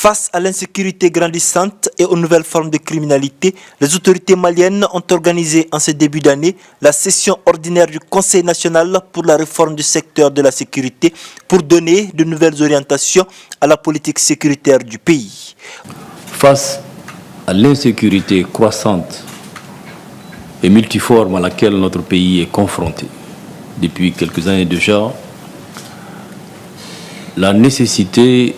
Face à l'insécurité grandissante et aux nouvelles formes de criminalité, les autorités maliennes ont organisé en ce début d'année la session ordinaire du Conseil national pour la réforme du secteur de la sécurité pour donner de nouvelles orientations à la politique sécuritaire du pays. Face à l'insécurité croissante et multiforme à laquelle notre pays est confronté depuis quelques années déjà, la nécessité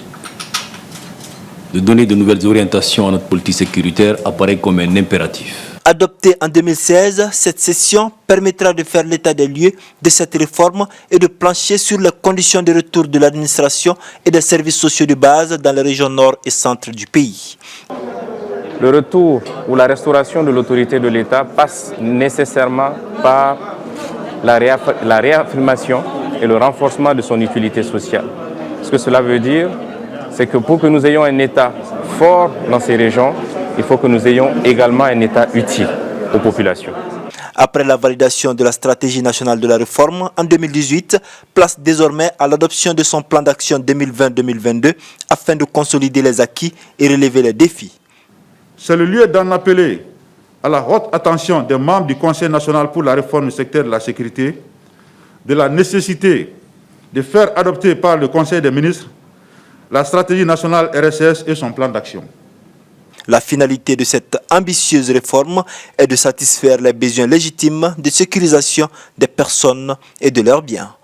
de donner de nouvelles orientations à notre politique sécuritaire apparaît comme un impératif. Adoptée en 2016, cette session permettra de faire l'état des lieux de cette réforme et de plancher sur les conditions de retour de l'administration et des services sociaux de base dans les régions nord et centre du pays. Le retour ou la restauration de l'autorité de l'État passe nécessairement par la réaffirmation et le renforcement de son utilité sociale. Ce que cela veut dire, c'est que pour que nous ayons un État fort dans ces régions, il faut que nous ayons également un État utile aux populations. Après la validation de la stratégie nationale de la réforme en 2018, place désormais à l'adoption de son plan d'action 2020-2022 afin de consolider les acquis et relever les défis. C'est le lieu d'en appeler à la haute attention des membres du Conseil national pour la réforme du secteur de la sécurité, de la nécessité de faire adopter par le Conseil des ministres la stratégie nationale RSS et son plan d'action. La finalité de cette ambitieuse réforme est de satisfaire les besoins légitimes de sécurisation des personnes et de leurs biens.